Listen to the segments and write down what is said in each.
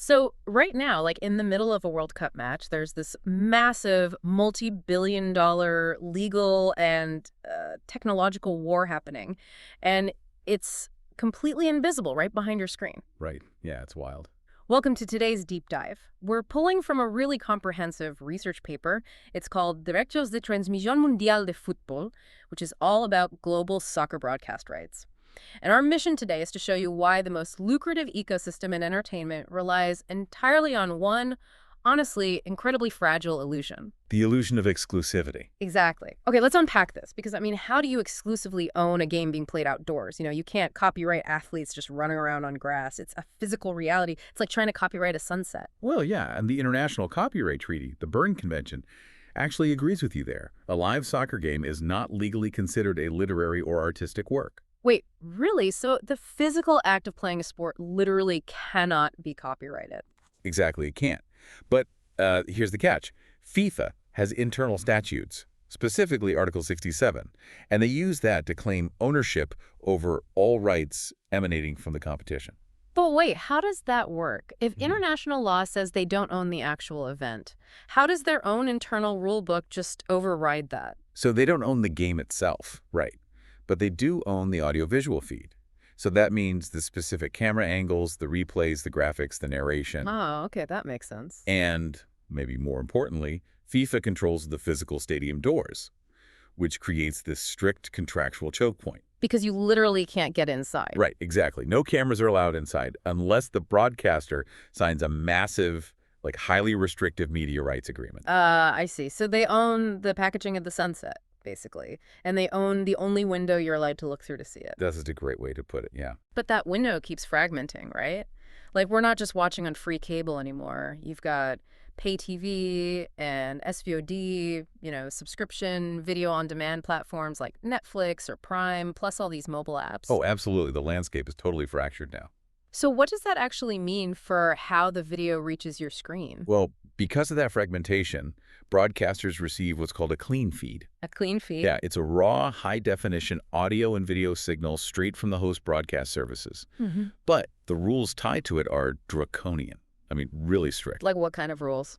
So right now, like in the middle of a World Cup match, there's this massive multi-billion-dollar legal and technological war happening, and it's completely invisible right behind your screen. Right. Yeah, it's wild. Welcome to today's deep dive. We're pulling from a really comprehensive research paper. It's called Derechos de Transmisión Mundial de Fútbol, which is all about global soccer broadcast rights. And our mission today is to show you why the most lucrative ecosystem in entertainment relies entirely on one, honestly, incredibly fragile illusion. The illusion of exclusivity. Exactly. Okay, let's unpack this because, I mean, how do you exclusively own a game being played outdoors? You can't copyright athletes just running around on grass. It's a physical reality. It's like trying to copyright a sunset. Well, yeah, and the International Copyright Treaty, the Berne Convention, actually agrees with you there. A live soccer game is not legally considered a literary or artistic work. Wait, really? So the physical act of playing a sport literally cannot be copyrighted? Exactly, it can't. But here's the catch. FIFA has internal statutes, specifically Article 67, and they use that to claim ownership over all rights emanating from the competition. But wait, how does that work? If international law says they don't own the actual event, how does their own internal rule book just override that? So they don't own the game itself, right? But they do own the audiovisual feed. So that means the specific camera angles, the replays, the graphics, the narration. Oh, okay, that makes sense. And, maybe more importantly, FIFA controls the physical stadium doors, which creates this strict contractual choke point. Because you literally can't get inside. Right, exactly. No cameras are allowed inside unless the broadcaster signs a massive, highly restrictive media rights agreement. I see. So they own the packaging of the sunset, basically. And they own the only window you're allowed to look through to see it. That's a great way to put it, yeah. But that window keeps fragmenting, right? Like, we're not just watching on free cable anymore. You've got pay TV and SVOD, subscription, video-on-demand platforms like Netflix or Prime, plus all these mobile apps. Oh, absolutely. The landscape is totally fractured now. So what does that actually mean for how the video reaches your screen? Well, because of that fragmentation, broadcasters receive what's called a clean feed. A clean feed? Yeah, it's a raw, high-definition audio and video signal straight from the host broadcast services. But the rules tied to it are draconian. I mean, really strict. Like what kind of rules?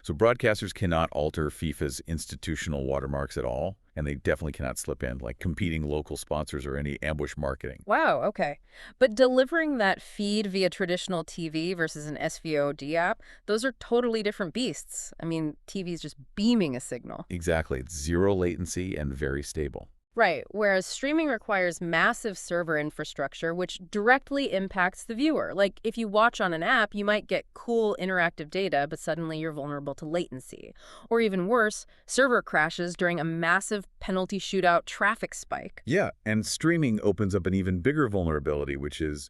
So broadcasters cannot alter FIFA's institutional watermarks at all, and they definitely cannot slip in, like competing local sponsors or any ambush marketing. Wow, okay. But delivering that feed via traditional TV versus an SVOD app, those are totally different beasts. I mean, TV's just beaming a signal. Exactly. It's zero latency and very stable. Right, whereas streaming requires massive server infrastructure, which directly impacts the viewer. Like, if you watch on an app, you might get cool interactive data, but suddenly you're vulnerable to latency. Or even worse, server crashes during a massive penalty shootout traffic spike. Yeah, and streaming opens up an even bigger vulnerability, which is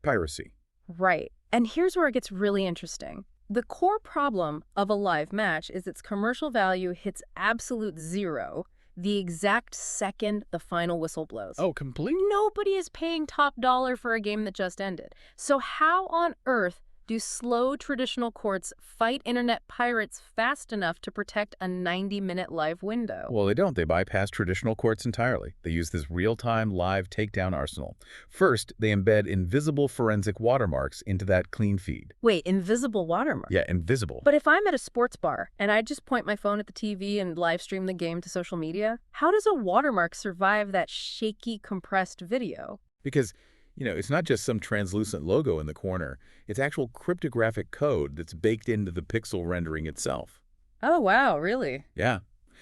piracy. Right, and here's where it gets really interesting. The core problem of a live match is its commercial value hits absolute zero the exact second the final whistle blows. Oh, completely? Nobody is paying top dollar for a game that just ended. So how on earth do slow traditional courts fight internet pirates fast enough to protect a 90-minute live window? Well, they don't. They bypass traditional courts entirely. They use this real-time live takedown arsenal. First, they embed invisible forensic watermarks into that clean feed. Wait, invisible watermarks? Yeah, invisible. But if I'm at a sports bar and I just point my phone at the TV and live stream the game to social media, how does a watermark survive that shaky, compressed video? Because it's not just some translucent logo in the corner. It's actual cryptographic code that's baked into the pixel rendering itself. Oh, wow, really? Yeah.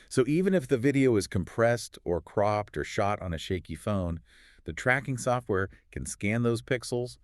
So even if the video is compressed or cropped or shot on a shaky phone, the tracking software can scan those pixels,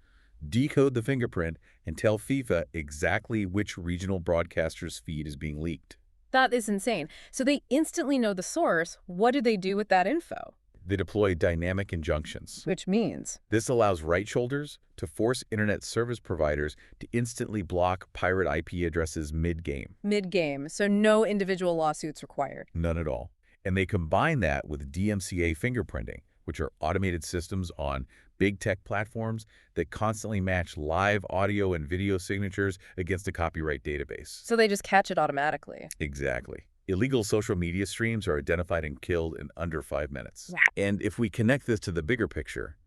decode the fingerprint, and tell FIFA exactly which regional broadcaster's feed is being leaked. That is insane. So they instantly know the source. What do they do with that info? They deploy dynamic injunctions. Which means? This allows right shoulders to force internet service providers to instantly block pirate IP addresses mid-game. Mid-game, so no individual lawsuits required. None at all. And they combine that with DMCA fingerprinting, which are automated systems on big tech platforms that constantly match live audio and video signatures against a copyright database. So they just catch it automatically. Exactly. Illegal social media streams are identified and killed in under 5 minutes. Yeah. And if we connect this to the bigger picture,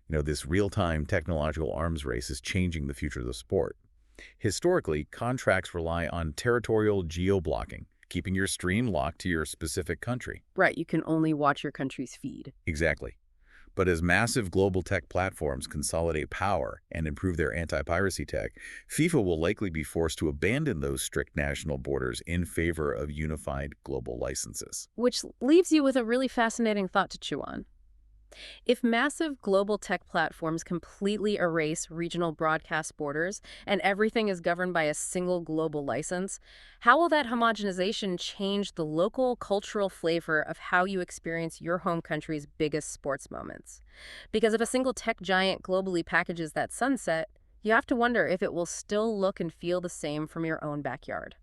this real-time technological arms race is changing the future of the sport. Historically, contracts rely on territorial geo-blocking, keeping your stream locked to your specific country. Right, you can only watch your country's feed. Exactly. But as massive global tech platforms consolidate power and improve their anti-piracy tech, FIFA will likely be forced to abandon those strict national borders in favor of unified global licenses. Which leaves you with a really fascinating thought to chew on. If massive global tech platforms completely erase regional broadcast borders and everything is governed by a single global license, how will that homogenization change the local cultural flavor of how you experience your home country's biggest sports moments? Because if a single tech giant globally packages that sunset, you have to wonder if it will still look and feel the same from your own backyard.